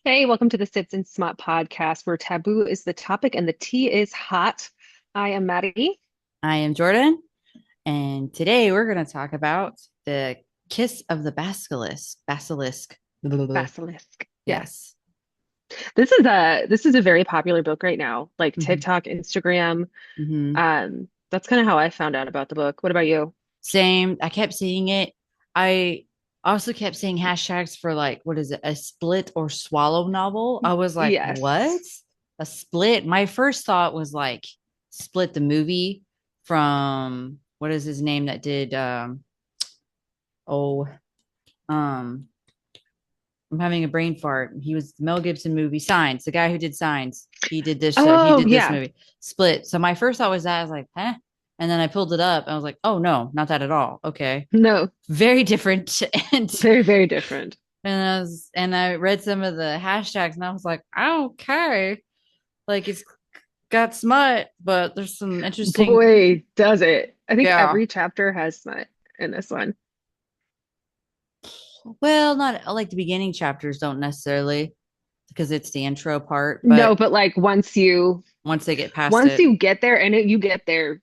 Hey, welcome to the Sits and Smut podcast, where taboo is the topic and the tea is hot. I am Maddie. I am Jordan, and today we're going to talk about the Kiss of the Basilisk. Basilisk. Blah, blah, blah. Basilisk. Yes. Yes. This is a very popular book right now, like hmm TikTok, Instagram. hmm That's kind of how I found out about the book. What about you? Same. I kept seeing it. I also kept seeing hashtags for like, what is it? A split or swallow novel. I was like, what? Yes. A split? My first thought was like Split the movie from what is his name that did oh um I'm having a brain fart. He was the Mel Gibson movie Signs, the guy who did Signs. He Oh, did this yeah. movie Split. So my first thought was that I was like, huh? And then I pulled it up and I was like, oh no, not that at all. Okay. No, Very different. and very, very different. and I read some of the hashtags and I was like, okay. Like it's got smut, but there's some interesting Boy, does it. I think yeah. every chapter has smut in this one. Well, not like the beginning chapters don't necessarily because it's the intro part, No, but but like once they get past once it, you get there and you get there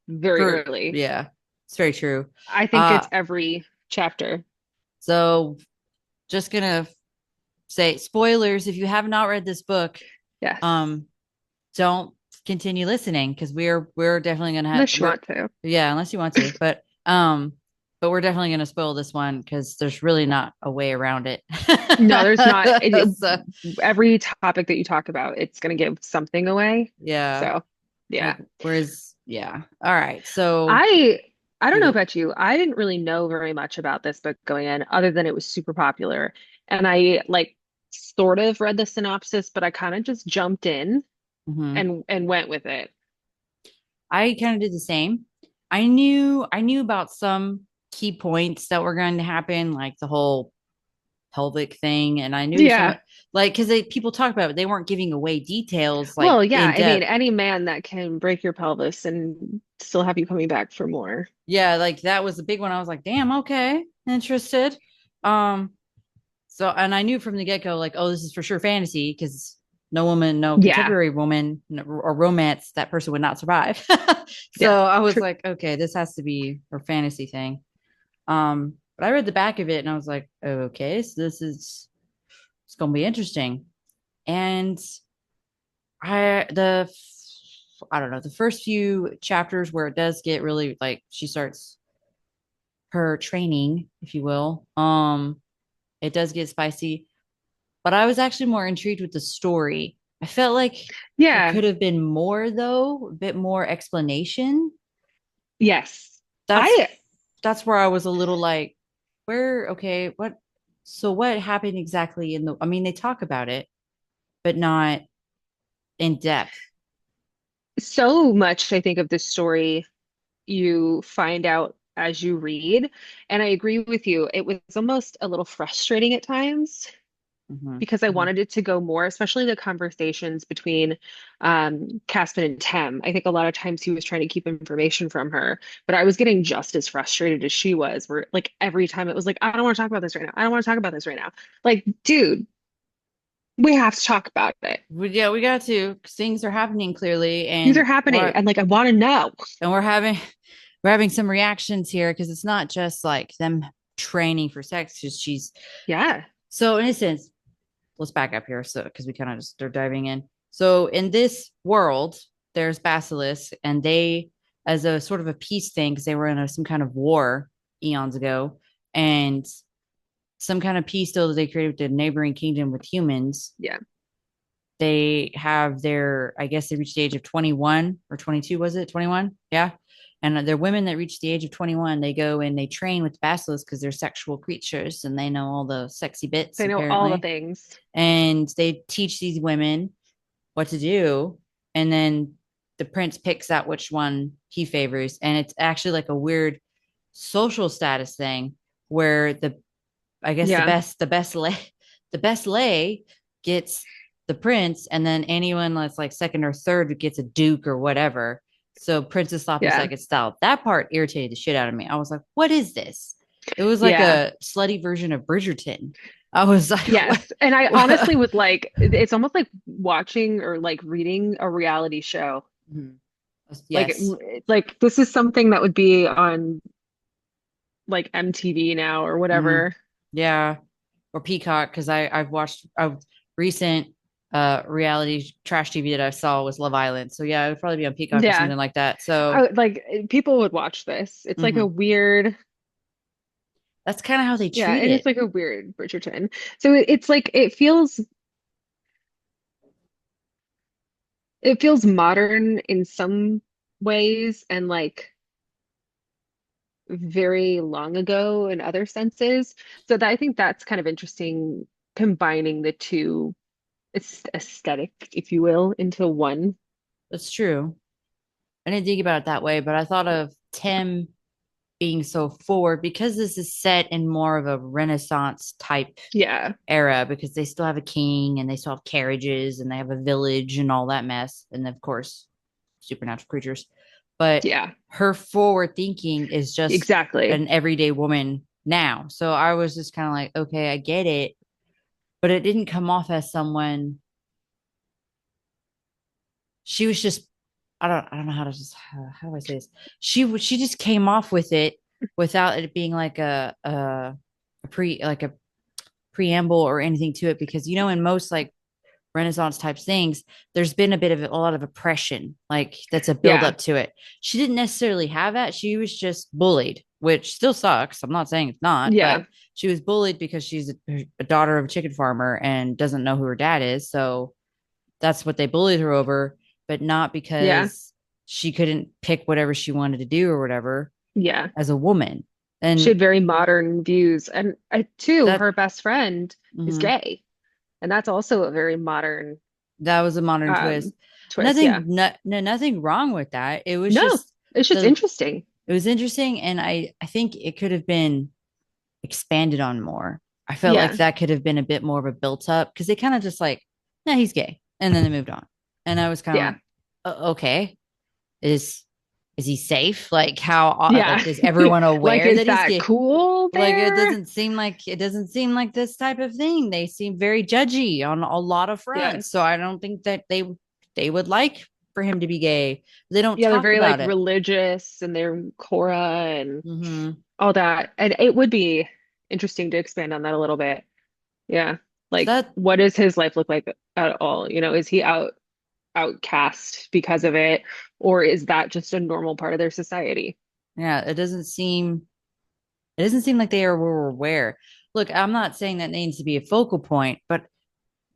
very for early. yeah, it's very true. I think Uh it's every chapter. so just gonna say spoilers if you have not read this book, Yes. um, don't continue listening because we're definitely gonna have Unless you we're want to. yeah, unless you want to, but we're definitely gonna spoil this one because there's really not a way around it. No, there's not. So Every topic that you talk about, it's going to give something away. yeah, So, yeah. like whereas yeah, all right, so I I don't know you about you. I didn't really know very much about this book going in, other than it was super popular. And I like sort of read the synopsis, but I kind of just jumped in mhm. and went with it. I kind of did the same. I knew about some key points that were going to happen, like the whole pelvic thing, and I knew some Yeah. like because they people talk about it, they weren't giving away details like Well, yeah. in I mean, depth. any man that can break your pelvis and still have you coming back for more. Yeah, like that was a big one. I was like, damn, okay, interested. Um, so and I knew from the get go, like, oh, this is for sure fantasy because no woman, no Yeah. contemporary woman or romance, that person would not survive. Yeah. So I was True. like, okay, this has to be a fantasy thing. But I read the back of it and I was like, okay, so this is it's gonna be interesting. And the I don't know, the first few chapters where it does get really like she starts her training, if you will, it does get spicy. But I was actually more intrigued with the story. I felt like there Yeah. could have been more though, a bit more explanation. Yes. That's I that's where I was a little like, where okay, what so what happened exactly in the I mean, they talk about it, but not in depth. so much I think of this story you find out as you read. And I agree with you. It was almost a little frustrating at times Mm-hmm. because I Mm-hmm. wanted it to go more, especially the conversations between Caspin and Tem. I think a lot of times he was trying to keep information from her, but I was getting just as frustrated as she was, where like every time it was like, I don't want to talk about this right now. I don't want to talk about this right now. Like, dude, we have to talk about it. Yeah, we got to 'cause things are happening clearly, These are happening. And like, I want to know. and we're having some reactions here because it's not just like them training for sex. Because she's Yeah. so in a sense, let's back up here, so because we kind of just start diving in. So in this world, there's Basilisk, and they, as a sort of a peace thing, because they were in some kind of war eons ago, and some kind of peace deal that they created with the neighboring kingdom with humans. Yeah. They have their, I guess they reached the age of 21 or 22, was it 21? Yeah. And they're women that reach the age of 21. They go and they train with basilisks because they're sexual creatures and they know all the sexy bits, They know all the apparently. things. And they teach these women what to do. And then the prince picks out which one he favors. And it's actually like a weird social status thing where I guess Yeah. the best lay gets the prince, and then anyone that's like second or third gets a duke or whatever. So prince is sloppy Yeah. second style. That part irritated the shit out of me. I was like, what is this? It was like Yeah. a slutty version of Bridgerton. I was like, what? Yes. And I honestly What? would like it's almost like watching or like reading a reality show. Mhm. Like Yes. like this is something that would be on like MTV now or Hmm. whatever. Yeah. Or Peacock, because I've watched a recent reality trash TV that I saw was Love Island. So yeah, it would probably be on Peacock or Yeah. something like that. So I like people would watch this. It's like a mhm. weird, That's kind of how they yeah, treat it is it. like a weird Bridgerton. So it's like it feels modern in some ways and like very long ago in other senses. So that I think that's kind of interesting combining the two aesthetic, if you will, into one. That's true. I didn't think about it that way, but I thought of Tim being so forward because this is set in more of a Renaissance type Yeah. era because they still have a king and they still have carriages and they have a village and all that mess. And of course, supernatural creatures. But Yeah. her forward thinking is just Exactly. an everyday woman now. So I was just kind of like, okay, I get it. But it didn't come off as someone, she was just, I don't know how to just, how do I say this? She just came off with it without it being like like a preamble or anything to it because in most like Renaissance type things, there's been a lot of oppression, like that's a build Yeah. up to it. She didn't necessarily have that. She was just bullied, which still sucks. I'm not saying it's not, but Yeah. she was bullied because she's a daughter of a chicken farmer and doesn't know who her dad is. So that's what they bullied her over, but not Yeah. because she couldn't pick whatever she wanted to do or whatever Yeah. as a woman. She And had very modern views. And too, that her best friend is mhm, gay. And that's also a very modern that was a modern twist. twist. Yeah. Nothing wrong with that. It was No, just it's just the interesting. it was interesting, and I think it could have been expanded on more. I felt like Yeah. that could have been a bit more of a built up because they kind of just like, no, he's gay, and then they moved on, and I was kind of Yeah. like, okay, is is he safe? Like how Yeah. like is everyone Like, aware is that he's that gay? cool Like there? it doesn't seem like this type of thing. They seem very judgy on a lot of Yeah. fronts. So I don't think that they would like for him to be gay. They don't Yeah, they're talk very like about it. religious and they're Cora and Hmm. all that. And it would be interesting to expand on that a little bit. Yeah. So Like, that what does his life look like at all? Is he outcast because of it, or is that just a normal part of their society? yeah, it doesn't seem like they were aware. Look, I'm not saying that needs to be a focal point, but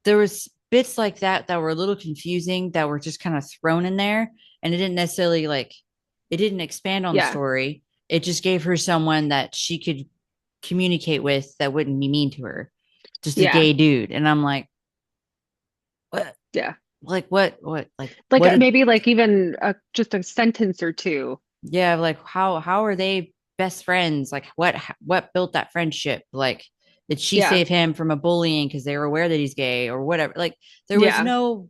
there was bits like that were a little confusing that were just kind of thrown in there and it didn't necessarily like it didn't expand on the Yeah. story. It just gave her someone that she could communicate with that wouldn't be mean to her. Just a Yeah. gay dude. And I'm like, what? Yeah. Like Like what did maybe like even just a sentence or two. yeah, like how are they best friends? Like what built that friendship? Like did she Yeah. save him from a bullying because they were aware that he's gay or whatever? Like there was Yeah. no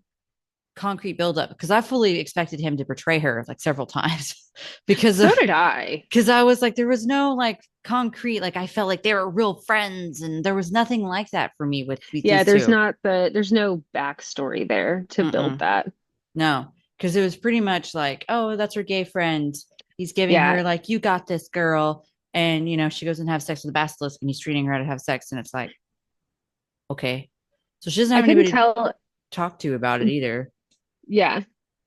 concrete buildup because I fully expected him to betray her like several times because So of did I. because I was like there was no like concrete like I felt like they were real friends and there was nothing like that for me with Yeah, these two. there's no backstory there to build Mm-mm. that. No, because it was pretty much like, oh, that's her gay friend. He's giving Yeah. her like, you got this girl, and she goes and have sex with the basilisk, and he's treating her to have sex, and it's like, okay, so she doesn't I have couldn't anybody to tell. talk to about it either. Yeah.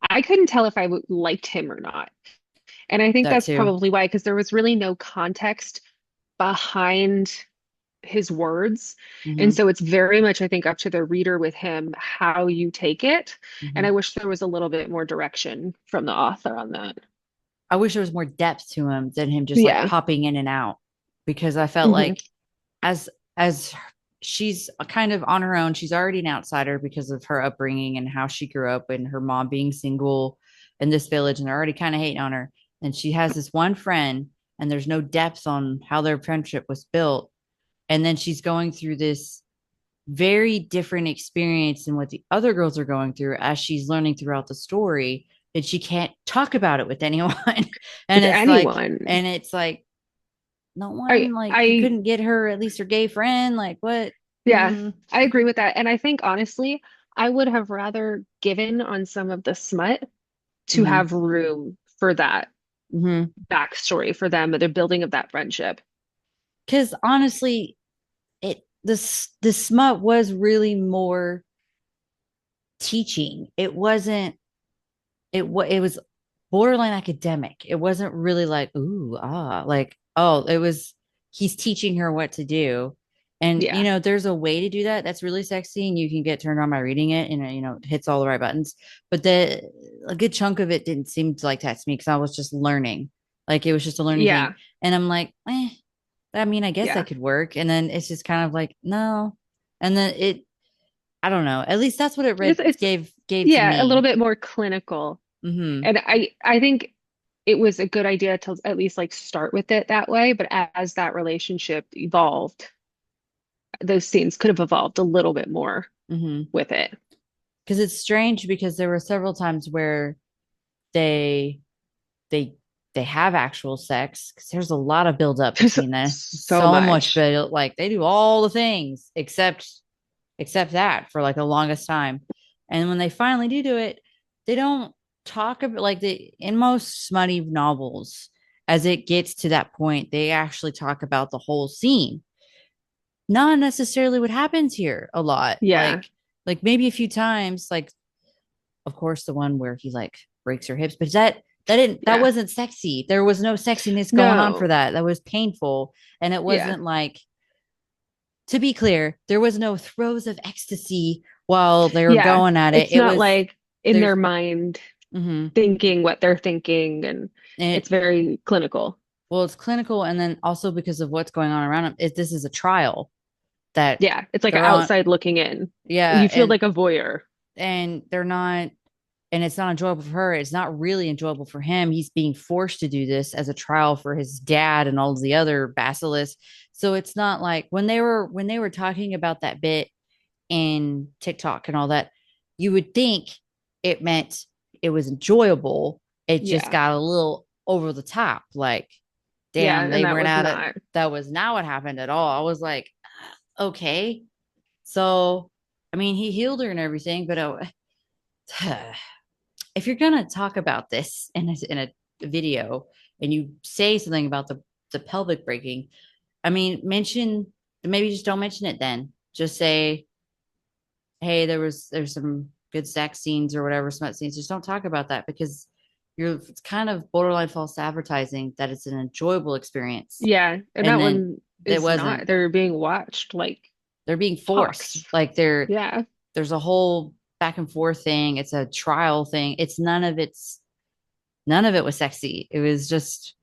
I couldn't tell if liked him or not. And I think That that's too. probably why, because there was really no context behind his words. And Hmm. so it's very much, I think, up to the reader with him how you take it. And I Hmm. wish there was a little bit more direction from the author on that. I wish there was more depth to him than him just like Yeah. popping in and out, because I felt Hmm. like as she's kind of on her own, she's already an outsider because of her upbringing and how she grew up and her mom being single in this village, and they're already kind of hating on her. And she has this one friend, and there's no depth on how their friendship was built. And then she's going through this very different experience than what the other girls are going through as she's learning throughout the story, that she can't talk about it with anyone. and With it's like, anyone. and it's like, no one, I like you I couldn't get her at least her gay friend, like what? yeah, Mm, I agree with that. And I think honestly, I would have rather given on some of the smut to mm-hmm, have room for that mm-hmm. backstory for them, the building of that friendship. Because honestly, the smut was really more teaching. It wasn't. It was borderline academic. It wasn't really like ooh like oh it was he's teaching her what to do. And Yeah. there's a way to do that that's really sexy and you can get turned on by reading it and it hits all the right buttons. But a good chunk of it didn't seem to like that to me because I was just learning. Like it was just a learning thing. Yeah. And I'm like, I mean, I guess that Yeah. could work. And then it's just kind of like, no. And then I don't know. At least that's what it read It's gave to yeah, a little me. bit more clinical. Hmm. And I think it was a good idea to at least like start with it that way, but as that relationship evolved, those scenes could have evolved a little bit more Hmm. with it. Because it's strange because there were several times where they they they have actual sex because there's a lot of build up There's between them. so So much much. build, like they do all the things except that for like the longest time. And when they finally do it, they don't talk about like in most smutty novels, as it gets to that point, they actually talk about the whole scene. Not necessarily what happens here a lot. Yeah. Like maybe a few times, like of course the one where he like breaks her hips, but that Yeah. wasn't sexy. There was no sexiness going on for No. that. That was painful. And it Yeah. wasn't like, to be clear, there was no throes of ecstasy while they were Yeah. going at it. It's It not was like in there's their mind mm-hmm. thinking what they're thinking, and it's it very clinical. well, it's clinical, and then also because of what's going on around them, this is a trial that Yeah. It's like they're on. outside looking in. Yeah, You feel like a voyeur. and they're not, and it's not enjoyable for her. It's not really enjoyable for him. He's being forced to do this as a trial for his dad and all of the other basilisks. So it's not like when they were talking about that bit in TikTok and all that, you would think it meant it was enjoyable. It just Yeah. got a little over the top. Like, Yeah. damn, And they that went was at it. not. That was not what happened at all. I was like, okay. So, I mean, he healed her and everything, but if you're gonna talk about this in a video and you say something about the pelvic breaking, I mean, maybe just don't mention it then. Just say, hey, there's some good sex scenes or whatever, smut scenes. Just don't talk about that because it's kind of borderline false advertising that it's an enjoyable experience. Yeah. And And that then one it is not. wasn't. They're being watched like They're being hawks. forced. Like Yeah. there's a whole back and forth thing. It's a trial thing. None of it was sexy. It was just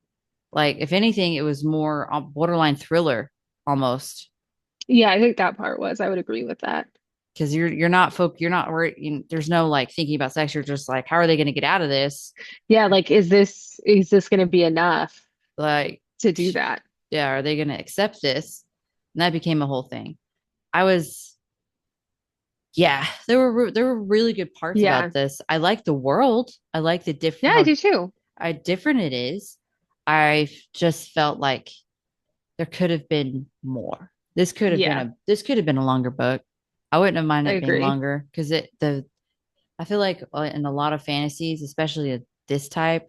like, if anything, it was more borderline thriller almost. Yeah. I think that part was, I would agree with that. Because you're not worried. There's no like thinking about sex. You're just like, how are they going to get out of this? Yeah. Like, is this going to be enough Like, to do that? yeah, are they going to accept this? And that became a whole thing. I was, yeah, there were really good parts about Yeah. this. I like the world. I like the Yeah. I how do too. different it is. I just felt like there could have been more. Yeah. This could have been a longer book. I wouldn't have I minded it being agree. longer because I feel like in a lot of fantasies, especially this type,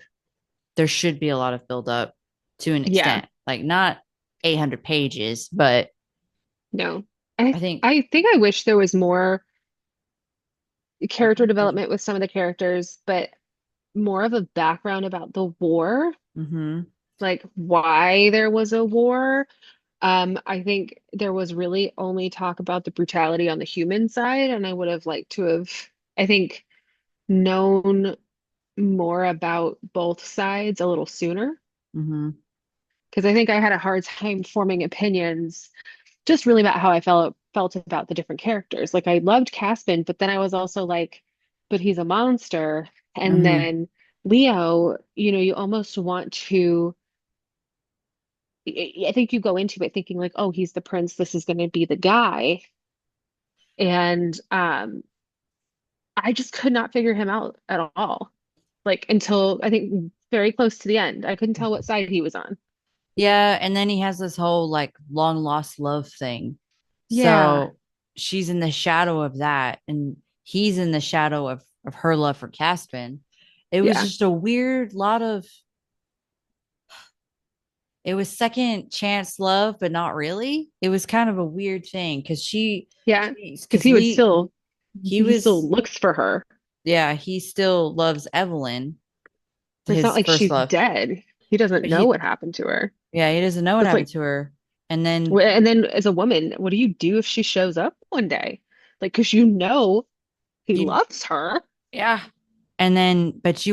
there should be a lot of build up to an Yeah. extent. Like not 800 pages, but No. I think I think I wish there was more character development with some of the characters, but more of a background about the war, mm-hmm, like why there was a war. I think there was really only talk about the brutality on the human side, and I would have liked to have, I think, known more about both sides a little sooner. mm-hmm, Because I think I had a hard time forming opinions just really about how I felt about the different characters. Like I loved Caspin, but then I was also like, but he's a monster. And mm-hmm. then Leo, you almost want to, I think you go into it thinking like, oh, he's the prince, this is going to be the guy. And I just could not figure him out at all. Like until I think very close to the end. I couldn't tell what side he was on. Yeah, and then he has this whole like long lost love thing. Yeah. So she's in the shadow of that, and he's in the shadow of her love for Caspin. It was Yeah. just a weird lot of it was second chance love, but not really. It was kind of a weird thing because Yeah. Because because Lee he he still was looks for her. yeah, he still loves Evelyn, It's not his like first she's love. dead. He doesn't But know he what happened to her. yeah, he doesn't know what That's happened like, to her. And then and then as a woman, what do you do if she shows up one day? Like, because you know he you loves her. yeah. And then, but he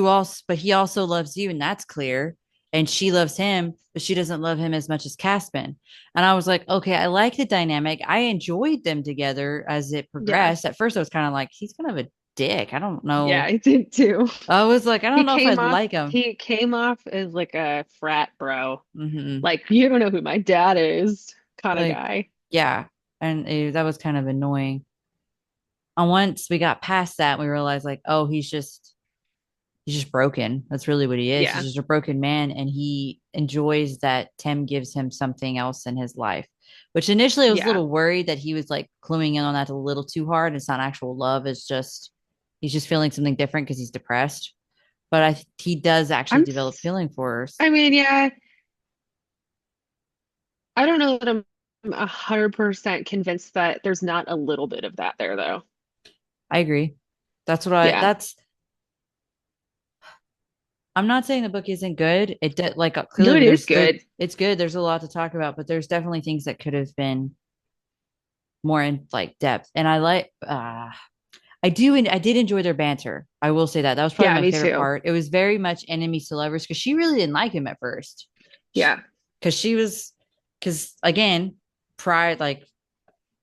also loves you, and that's clear. And she loves him, but she doesn't love him as much as Caspin. And I was like, okay, I like the dynamic. I enjoyed them together as it Yeah. progressed. At first, I was kind of like, he's kind of a dick. I don't Yeah, know. I did too. I was like, I don't know if I like him. He came off as like a frat bro. Hmm. Like, you don't know who my dad is kind of Like, guy. yeah. And that was kind of annoying. And once we got past that, we realized, like, oh, he's just broken. That's really what he is. He's Yeah. just a broken man, and he enjoys that Tim gives him something else in his life. Which initially I was a Yeah. little worried that he was like cluing in on that a little too hard. It's not actual love. It's just he's just feeling something different because he's depressed. But he does actually I'm, develop feeling for her. I mean, yeah, I don't know that I'm 100% convinced that there's not a little bit of that there, though. I agree. Yeah. I'm not saying the book isn't good. Like No, clearly it is there good. it's good. There's a lot to talk about, but there's definitely things that could have been more in like depth. And I did enjoy their banter. I will say that. That was probably Yeah, my me favorite too. part. It was very much enemies to lovers because she really didn't like him at first. Yeah. Because she was because again, pride like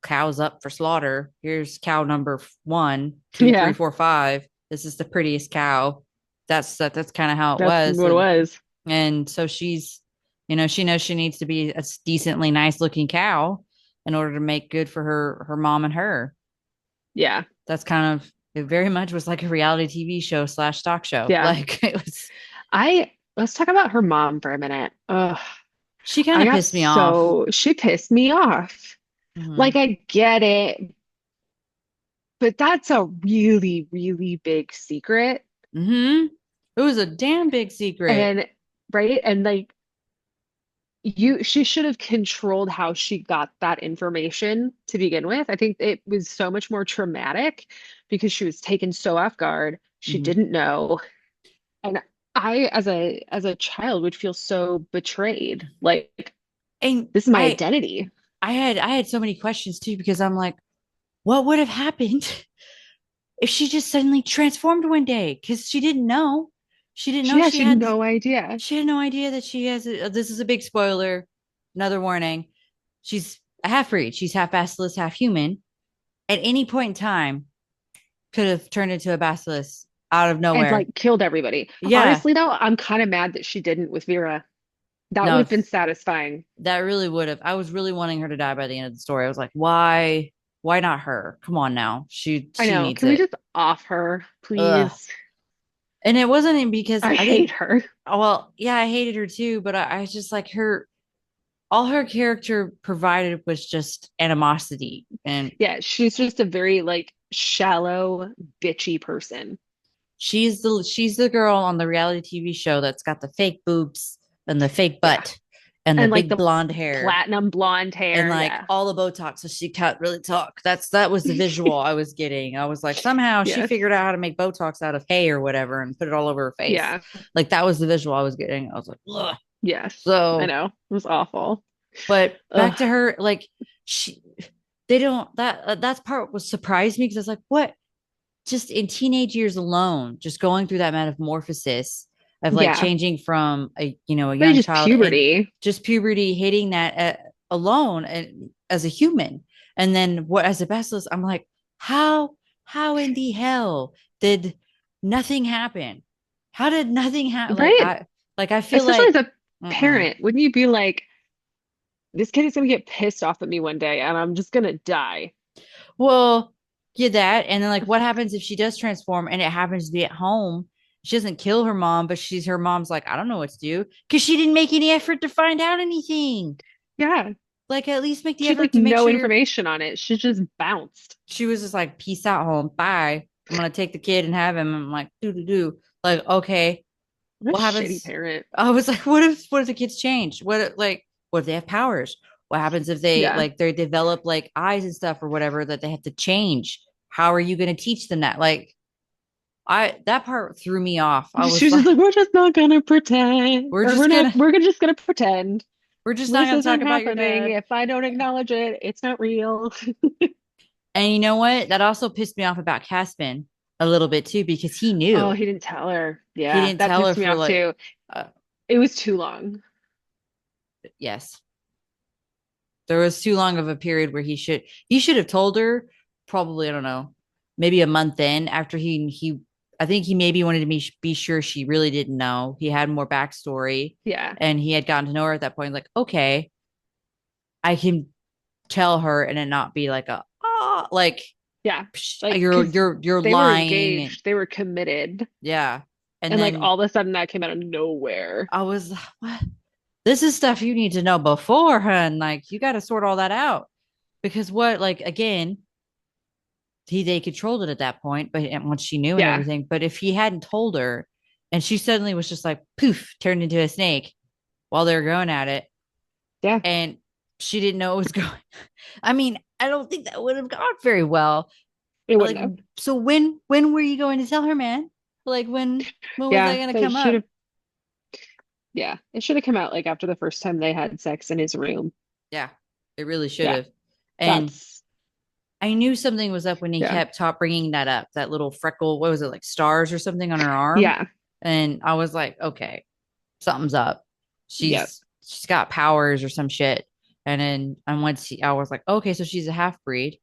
cows up for slaughter. Here's cow number one, two, three, Yeah. four, five. This is the prettiest cow. That's kind of how it That's was. what it was. And so she knows she needs to be a decently nice looking cow in order to make good for her mom and her. Yeah. That's kind of it very much was like a reality TV show slash talk show. Yeah. Like it was Let's talk about her mom for a minute. Ugh. she kind of pissed me off. She pissed me off. Hmm. Like, I get it, but that's a really, really big secret. Hmm. It was a damn big secret. And, right? And like, she should have controlled how she got that information to begin with. I think it was so much more traumatic because she was taken so off guard. She Hmm. didn't know. And I, as a child, would feel so betrayed. Like, And this is my identity. I had so many questions too because I'm like, what would have happened if she just suddenly transformed one day? Because she didn't know. She didn't know Yeah, she had no idea. she had no idea that she has this is a big spoiler. Another warning. She's a half breed. She's half basilisk, half human. At any point in time, could have turned into a basilisk out of And nowhere. like killed everybody. Yeah. Honestly, though, I'm kind of mad that she didn't with Vera. That would No, have been satisfying. that really would have. I was really wanting her to die by the end of the story. I was like, why not her? Come on now. I She know. needs Can we it. just off her, Ugh. please? And it wasn't even because I I hate didn't her. well, yeah, I hated her too, but I was just like her all her character provided was just animosity and Yeah, she's just a very like shallow, bitchy person. she's the girl on the reality TV show that's got the fake boobs and the fake Yeah. butt and the And like big the blonde hair platinum blonde and hair. like Yeah. all the Botox so she can't really talk. That was the visual I was getting. I was like, somehow she Yes. figured out how to make Botox out of hay or whatever and put it all over her face. Yeah. Like that was the visual I was getting. I was like, ugh. Yes. I So, know. It was awful. but Ugh. back to her, like she they don't that's part was surprised me because I was like, what? Just in teenage years alone, just going through that metamorphosis of like Yeah. changing from a a But young just child and puberty. just puberty hitting that alone and as a human, and then what as a basilisk, I'm like, how in the hell did nothing happen? How did nothing happen? Right? Like I feel Especially as like, a uh-uh. parent, wouldn't you be like, this kid is gonna get pissed off at me one day and I'm just gonna die? Well, yeah, that. And then like what happens if she does transform and it happens to be at home She doesn't kill her mom, but her mom's like, I don't know what to do because she didn't make any effort to find out anything. Yeah. Like, at least make the She had like effort to make no sure. information on it. She just bounced. She was just like, peace out, home. Bye. I'm gonna take the kid and have him. I'm like, do do do. Like, okay, What a what shitty happens? parent. I was like, what if the kids change? What if they have powers? What happens if Yeah. they develop like eyes and stuff or whatever that they have to change? How are you gonna teach them that? Like, that part threw me off. I She was was just like, like, we're just not gonna pretend. we're Or just gonna we're just gonna pretend. we're just not This gonna talk isn't about your happening. dad. If I don't acknowledge it, it's not real. And you know what? That also pissed me off about Caspin a little bit too, because he Oh, knew. he didn't tell her. He Yeah, didn't that tell her pissed me for off like, too. uh, It was too long. yes, there was too long of a period where he should have told her probably, I don't know, maybe a month in after I think he maybe wanted to be sure she really didn't know. He had more backstory Yeah. and he had gotten to know her at that point. Like, okay, I can tell her and it not be like like Yeah. Like, you're because you're they were lying. And engaged, they were committed. yeah. And And like then all of a sudden that came out of nowhere. I was like, what? This is stuff you need to know beforehand. Like, you got to sort all that out because like, again, they controlled it at that point, but once she knew and Yeah. everything. But if he hadn't told her and she suddenly was just like, poof, turned into a snake while they were going at it Yeah. and she didn't know it was going. I mean, I don't think that would have gone very well. It Like, wouldn't have. so when were you going to tell her, man? Like, when was that Yeah. going to They come should up? have. Yeah. It should have come out like after the first time they had sex in his room. Yeah, it really should Yeah. have. And That's, I knew something was up when he yeah. kept bringing that up, that little freckle, what was it, like stars or something on her arm? Yeah. And I was like, okay, something's up. Yeah. She's got powers or some shit. And then I was like, okay, so she's a half breed.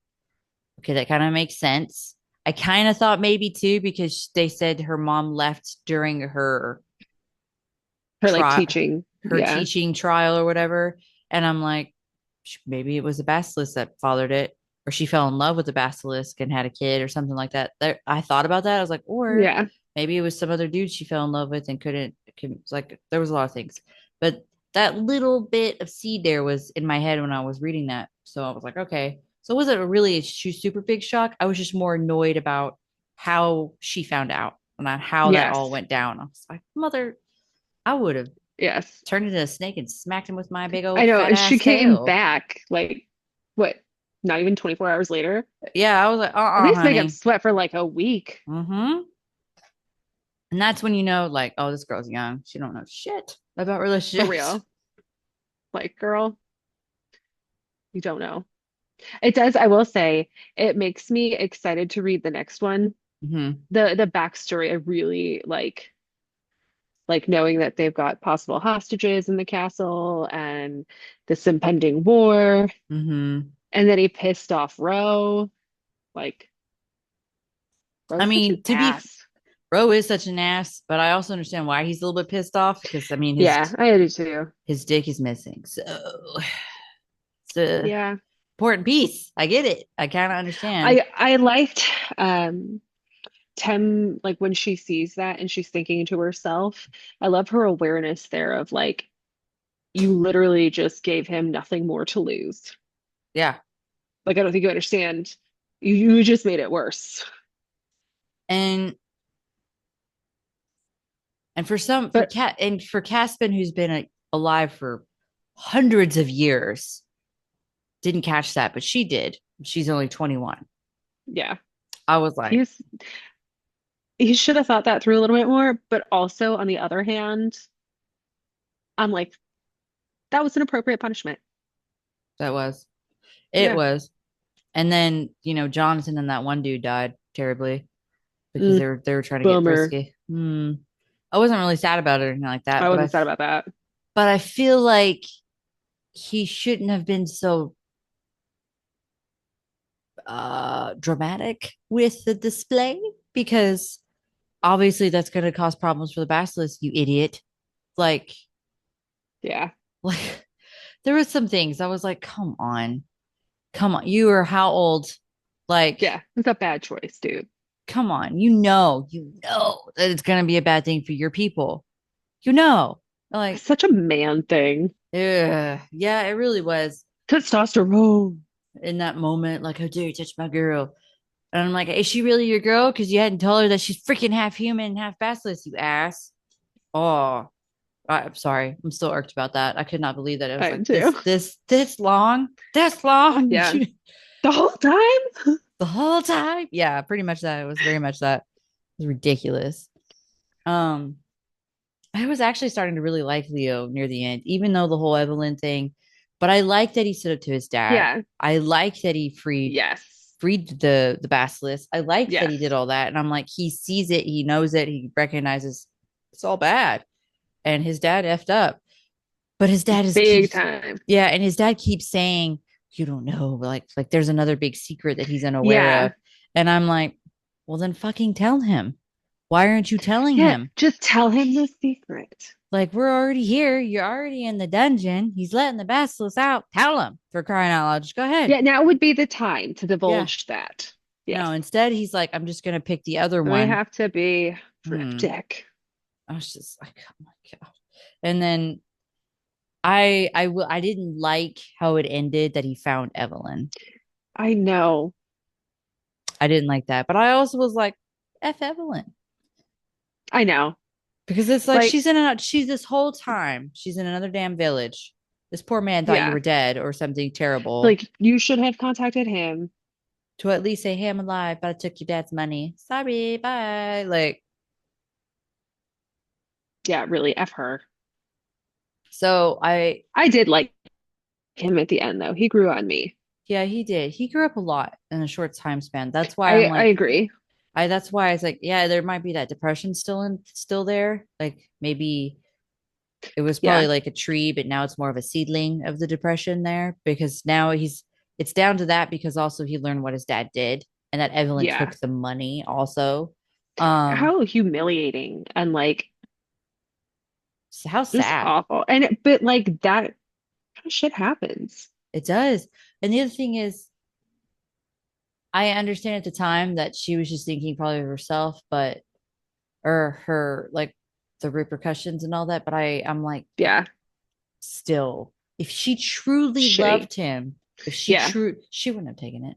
Okay, that kind of makes sense. I kind of thought maybe too because they said her mom left during Her like trial, teaching. her Yeah. teaching trial or whatever. And I'm like, maybe it was a basilisk that fathered it, or she fell in love with the basilisk and had a kid or something like that. I thought about that. I was like, or Yeah. maybe it was some other dude she fell in love with and like, there was a lot of things. But that little bit of seed there was in my head when I was reading that. So I was like, okay. So was it really a super big shock? I was just more annoyed about how she found out and not how that all Yes. went down. I was like, mother, I would have Yes. turned into a snake and smacked him with my big I old know. fat And she ass came tail. back like what? Not even 24 hours later. Yeah, I was like, These makeup honey. sweat for like a week. Mm-hmm. And that's when you know, like, oh, this girl's young. She don't know shit about For relationships. real. Like, girl, you don't know. It does, I will say, it makes me excited to read the next one. Mm-hmm. The backstory I really like knowing that they've got possible hostages in the castle and this impending war. Mm-hmm. And then he pissed off Ro. Like, I Ro's such an mean, ass. Ro is such an ass, but I also understand why he's a little bit pissed off because I mean Yeah, I do too. his dick is missing. So it's a Yeah. important piece. I get it. I kind of understand. I liked Tem, like when she sees that and she's thinking to herself, I love her awareness there of like, you literally just gave him nothing more to lose. Yeah. Like, I don't think you understand. You just made it worse. And But for Caspin, who's been alive for hundreds of years, didn't catch that, but she did. She's only 21. yeah, I was like, he's he should have thought that through a little bit more. But also, on the other hand, I'm like, that was an appropriate punishment. that was it Yeah. was. And then, Jonathan and that one dude died terribly because Mm, they were trying to get bummer. frisky. I wasn't really sad about it or anything like that, I wasn't sad about that. but I feel like he shouldn't have been so dramatic with the display because obviously that's going to cause problems for the basilisk, you idiot. Like, Yeah. like there were some things I was like, come on, you are how old? Like, Yeah. It's a bad choice, dude. come on, you know that it's gonna be a bad thing for your people. You know. It's Like, such a man thing. ugh. Yeah, it really was Testosterone. in that moment, like, how dare you touch my girl? And I'm like, is she really your girl? Because you hadn't told her that she's freaking half human, half basilisk, you ass. Oh, I'm sorry. I'm still irked about that. I could not believe that it was I like do. this long, Yeah. The whole time? the whole time. Yeah, pretty much that. It was very much that. It was ridiculous. Um, I was actually starting to really like Leo near the end, even though the whole Evelyn thing. But I like that he stood up to his dad. Yeah. I like that he Yes. freed the basilisk. I like that he did Yes. all that, and I'm like, he sees it, he knows it, he recognizes it's all bad, and his dad effed up. But his dad is Big keeps, time. yeah, and his dad keeps saying, "You don't know, like there's another big secret that he's unaware Yeah. of," and I'm like, well, then fucking tell him. Why aren't you telling Yeah. him? Just tell him the secret. Like, we're already here. You're already in the dungeon. He's letting the basilisk out. Tell him, for crying out loud. Just go ahead. Yeah. Now would be the time to Yeah. divulge that. Yes. No, instead, he's like, I'm just going to pick the other We one. have to be Hmm. cryptic. I was just like, oh my God. And then I didn't like how it ended that he found Evelyn. I know. I didn't like that. But I also was like, F Evelyn. I know. Because it's like Like, she's this whole time, she's in another damn village. This poor man thought you yeah. were dead or something terrible. Like, you should have contacted him. To at least say, hey, I'm alive, but I took your dad's money. Sorry, bye. Like, Yeah, really. F her. so I did like him at the end, though. He grew on me. yeah, he did. He grew up a lot in a short time span. That's why I'm I like, agree. that's why I was like, yeah, there might be that depression still there. Like maybe it was probably Yeah. like a tree, but now it's more of a seedling of the depression there because now it's down to that because also he learned what his dad did and that Evelyn Yeah. took the money also. Um, How humiliating and like so how just sad. awful. And but like that kind of shit happens. It does. And the other thing is I understand at the time that she was just thinking probably of herself, but or her like the repercussions and all that. But I'm like, Yeah. still, if she truly Shitty. loved him, if Yeah. she wouldn't have taken it.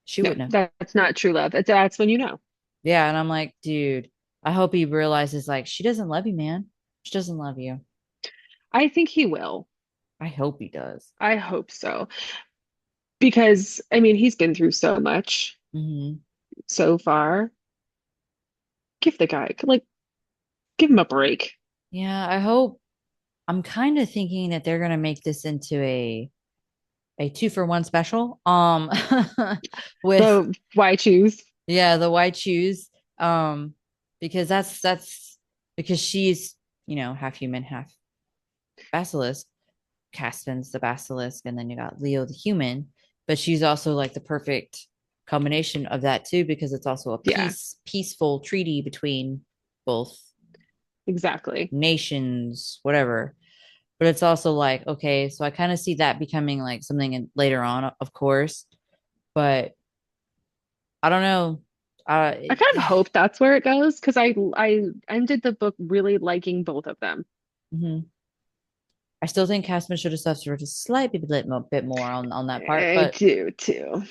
She No, wouldn't have. that's not true love. That's when you know. Yeah. And I'm like, dude, I hope he realizes like she doesn't love you, man. She doesn't love you. I think he will. I hope he does. I hope so. Because I mean, he's been through so much Hmm. so far. Give the guy like give him a break. Yeah, I hope. I'm kind of thinking that they're gonna make this into a 2-for-1 special. With The why choose? yeah, the white shoes. Because that's because she's, half human, half basilisk. Caspin's the basilisk, and then you got Leo the human. But she's also like the perfect combination of that too, because it's also a Yeah, peaceful treaty between both exactly. nations, whatever. But it's also like, okay, so I kind of see that becoming like something later on, of course. But I don't know. Uh, I kind of hope that's where it goes because I ended the book really liking both of them. mhm. I still think Castman should have suffered a slight bit more on that part, I do too.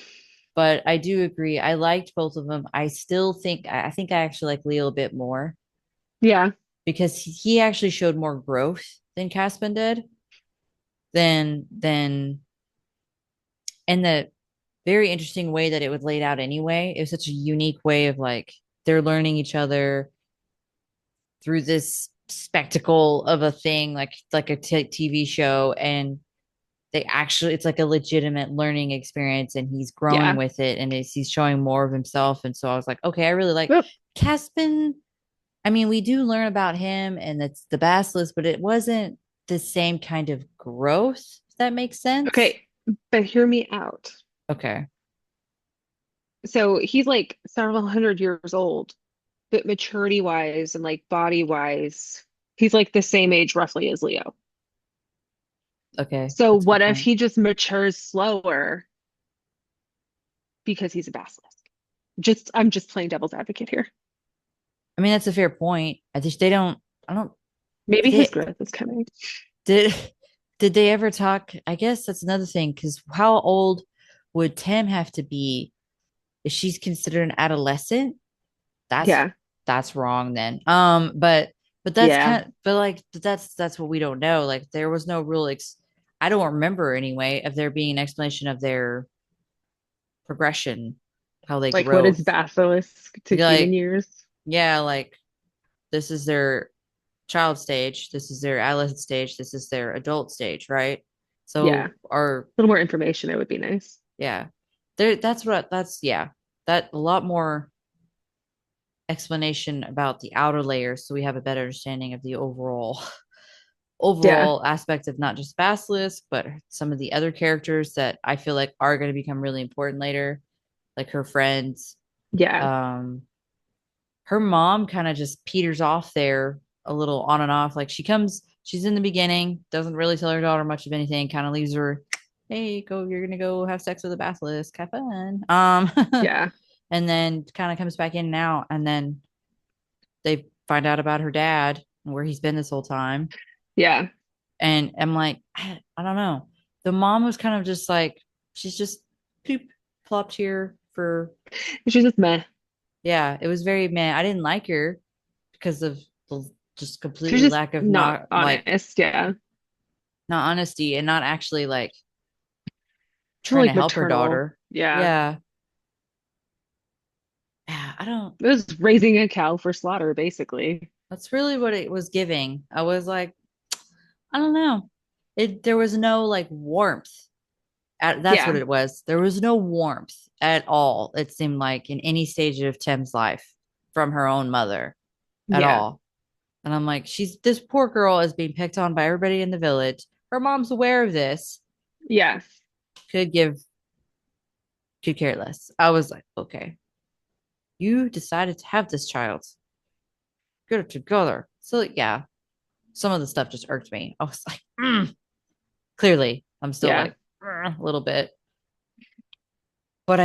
but I do agree. I liked both of them. I still think I think I actually like Leo a bit more Yeah, because he actually showed more growth than Caspin did. Than in the very interesting way that it was laid out anyway. It was such a unique way of like they're learning each other through this spectacle of a thing like a TV show, and they actually it's like a legitimate learning experience, and he's growing yeah. with it, and he's showing more of himself. And so I was like, okay, I really like Oop. Caspin. I mean, we do learn about him and it's the basilisk, but it wasn't the same kind of growth, if that makes sense. Okay, but hear me out. Okay. So he's like several hundred years old, but maturity wise and like body wise, he's like the same age roughly as Leo. Okay, So that's a what good if point. he just matures slower because he's a basilisk? Just I'm just playing devil's advocate here. I mean, that's a fair point. I just they don't. I don't. Maybe Did his they growth is coming. did did they ever talk? I guess that's another thing. Because how old would Tim have to be if she's considered an adolescent? That's Yeah. that's wrong then. But that's Yeah. kind of, but like that's what we don't know. Like there was no real I don't remember anyway of there being an explanation of their progression, how they Like what is growth. basilisk to human Like years? yeah, like this is their child stage, this is their adolescent stage, this is their adult stage, right? Yeah. So A our little more information, it would be nice. yeah, there that's yeah, that a lot more explanation about the outer layers so we have a better understanding of the Yeah. overall aspect of not just Basilisk, but some of the other characters that I feel like are going to become really important later, like her friends. Yeah. Um, her mom kind of just peters off there a little on and off. Like she's in the beginning, doesn't really tell her daughter much of anything, kind of leaves her, hey, you're gonna go have sex with a basilisk, have fun. Yeah. And then kind of comes back in now, and then they find out about her dad and where he's been this whole time. Yeah. And I'm like, I don't know. The mom was kind of just like, she's just poop plopped here for, She's just meh. yeah, it was very man. I didn't like her because of the just She's completely just lack of not not like honest. Yeah. not honesty and not actually like She's trying to like help her maternal. daughter. Yeah. Yeah. Yeah, I don't, It was raising a cow for slaughter, basically. that's really what it was giving. I was like, I don't know. There was no like warmth. That's what Yeah. it was. There was no warmth at all, it seemed like, in any stage of Tim's life from her own mother at Yeah. all. And I'm like, this poor girl is being picked on by everybody in the village. Her mom's aware of this, Yeah. could give, could care less. I was like, okay, you decided to have this child. Get it together. So, yeah, some of the stuff just irked me. I was like, clearly, I'm still Yeah. like, a little bit. But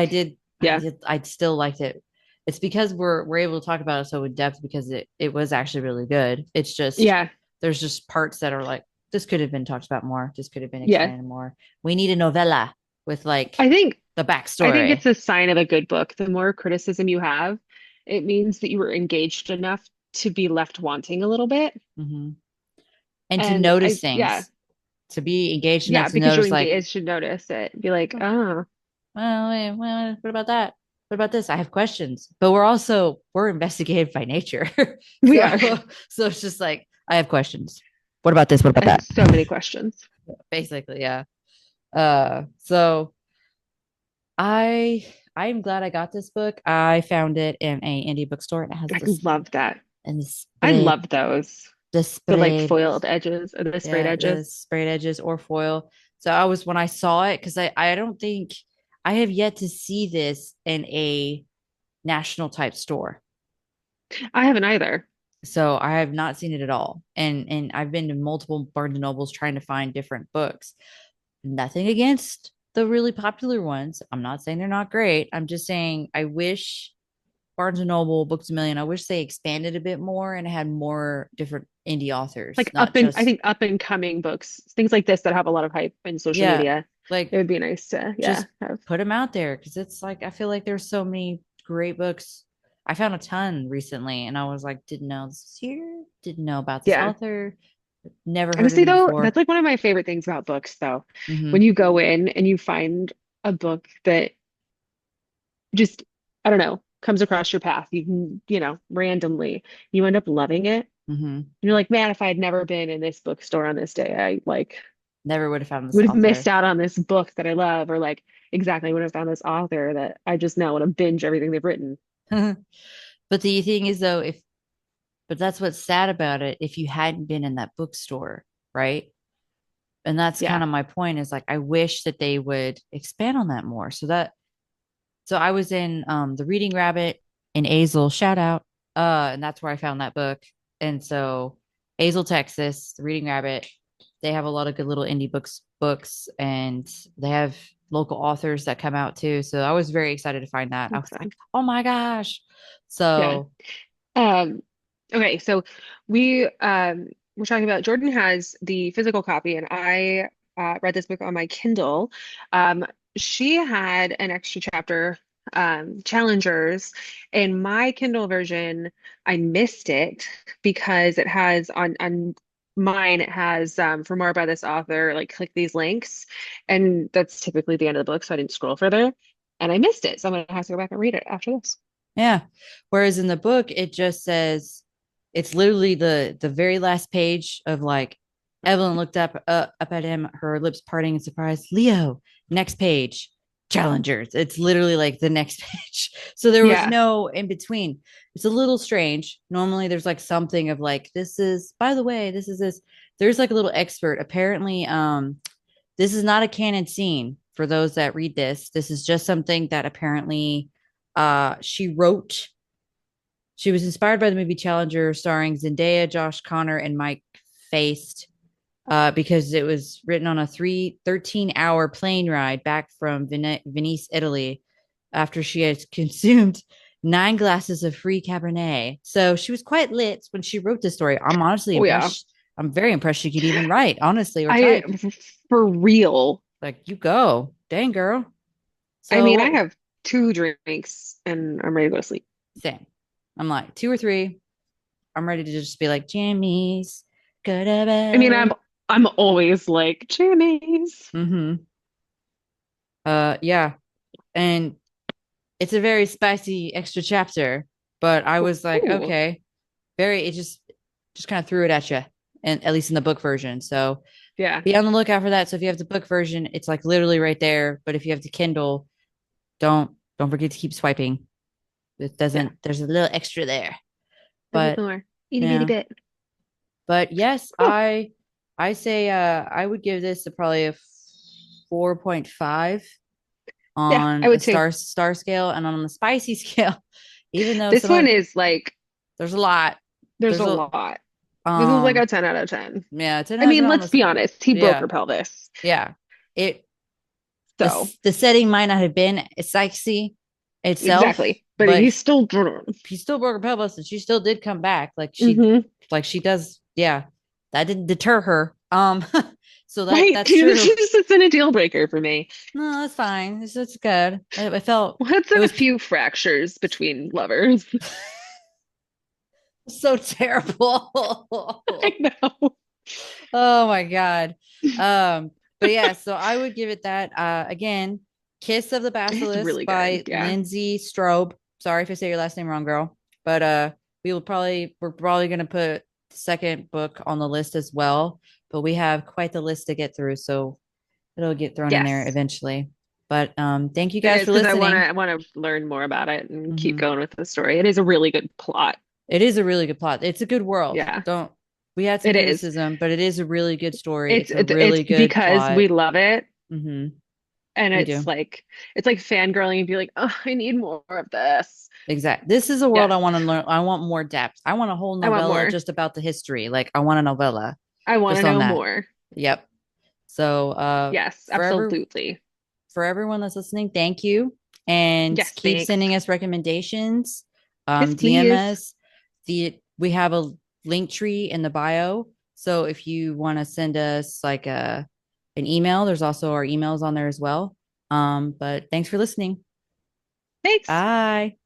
Yeah. I still liked it. It's because we're able to talk about it so in depth because it was actually really good. It's just Yeah. there's just parts that are like this could have been talked about more. This could have been Yeah. expanded more. We need a novella with like I think the I think it's backstory. a sign of a good book. The more criticism you have, it means that you were engaged enough to be left wanting a little bit. Mm-hmm. And to And notice I, yeah, things, to be engaged enough yeah, to because you're notice like, engaged, should notice it. Be like, oh, oh, well, what about that? What about this? I have questions, but we're investigated by nature. we so are. so it's just like I have questions. What about this? What about I have that? so many questions. Basically, yeah. So I I'm glad I got this book. I found it in a indie bookstore and it has I love that. and I love those. the The like spread, foiled edges or the sprayed yeah, the edges. sprayed edges or foil. So I was when I saw it because I don't think I have yet to see this in a national type store. I haven't either. So I have not seen it at all. And I've been to multiple Barnes and Nobles trying to find different books. Nothing against the really popular ones. I'm not saying they're not great. I'm just saying I wish Barnes and Noble, Books a Million, I wish they expanded a bit more and had more different indie authors, Like not I just think up and coming books, things like this that have a lot of hype in social yeah, media. It like would be nice to, yeah, just have. put them out there because it's like I feel like there's so many great books. I found a ton recently and I was like, didn't know this was here, didn't know about this Yeah. author, never heard of Honestly, him though, before. that's like one of my favorite things about books, though. Mm-hmm. When you go in and you find a book that just, I don't know, comes across your path, you can, randomly, you end up loving it. Mm-hmm. You're like, man, if I had never been in this bookstore on this day, I like Never would have found this would have missed author. out on this book that I love, or like exactly would have found this author that I just now want to binge everything they've written. But the thing is though, if but that's what's sad about it, if you hadn't been in that bookstore, right? And that's kind Yeah. of my point is like I wish that they would expand on that more. So I was in the Reading Rabbit in Azle, shout out. And that's where I found that book. And so Azle, Texas, the Reading Rabbit, they have a lot of good little indie books and they have local authors that come out too. So I was very excited to find that. I That's was like, fun. oh my gosh. Yeah. So Um, okay, so we're talking about Jordan has the physical copy, and I read this book on my Kindle. Um, she had an extra chapter, Challengers. In my Kindle version, I missed it because it has on mine, it has for more about this author, like click these links, and that's typically the end of the book, so I didn't scroll further, and I missed it. So I'm gonna have to go back and read it after this. yeah. Whereas in the book, it just says it's literally the very last page of like Evelyn looked up at him, her lips parting in surprise. Leo, next page, challengers. It's literally like the next page. So there was Yeah. no in between. It's a little strange. Normally there's like something of like, this is, by the way, this is this. There's like a little expert. Apparently, this is not a canon scene for those that read this. This is just something that apparently she wrote. She was inspired by the movie Challenger, starring Zendaya, Josh Connor, and Mike Faced, because it was written on a 13-hour plane ride back from Venice, Italy, after she had consumed 9 glasses of free Cabernet. So she was quite lit when she wrote this story. I'm honestly Oh yeah. impressed. I'm very impressed she could even write, honestly, or I type. for real. Like, you go. Dang, girl. I So mean, I what? have two drinks and I'm ready to go to sleep. Same. I'm like, two or three. I'm ready to just be like, Jimmy's, go to I mean, bed. I'm always like Jimmy's. Mm-hmm. Yeah. And it's a very spicy extra chapter, but I was like, Ooh, okay, it just kind of threw it at you, and at least in the book version. So yeah, be on the lookout for that. So if you have the book version, it's like literally right there. But if you have the Kindle, don't forget to keep swiping. It yeah. doesn't. There's a little extra there, A bit but more, itty bitty yeah. bit. But yes, Cool. I say I would give this probably a 4.5 Yeah, I on a would too. star scale, and on the spicy scale, even though This some one of is like there's a lot. there's There's a a lot. This is like um a 10 out of 10. yeah, 10 I out of 10 mean, on let's this. be honest. He broke Yeah. her pelvis. Yeah. It So, the setting might not have been sexy itself, exactly. But but he's still drunk. he still broke her pelvis and she still did come back. Hmm. Like she does. Yeah. That didn't deter her. So Right, that's dude, this true. is just a deal breaker for me. No, that's fine. It's good. I felt What's it a was few fractures between lovers? so terrible. I know. Oh my God. But yeah, so I would give it that. Again, Kiss of the It's Basilisk really good. by Yeah. Lindsay Strobe. Sorry if I say your last name wrong, girl. But we're probably gonna put the second book on the list as well. But we have quite the list to get through, so it'll get thrown in there Yes. eventually. But thank you It guys is for because listening. I want to learn more about it and keep Mhm. going with the story. It is a really good plot. It is a really good plot. It's a good world. Yeah, Don't We had some it is. criticism, but it is a really good story. It's a It's really good because plot. we love it, Hmm. and We do. it's like fangirling and be like, oh, I need more of this. Exactly. This is a world I Yes, want to learn. I want more depth. I want a whole I want novella more. just about the history. Like I want a novella I want to just on know that. more. Yep. So Yes, absolutely. for everyone that's listening, thank you. And Yes, keep thanks. sending us recommendations. Yes, DM please. us. We have a link tree in the bio. So if you want to send us like an email, there's also our emails on there as well. But thanks for listening. Thanks. Bye.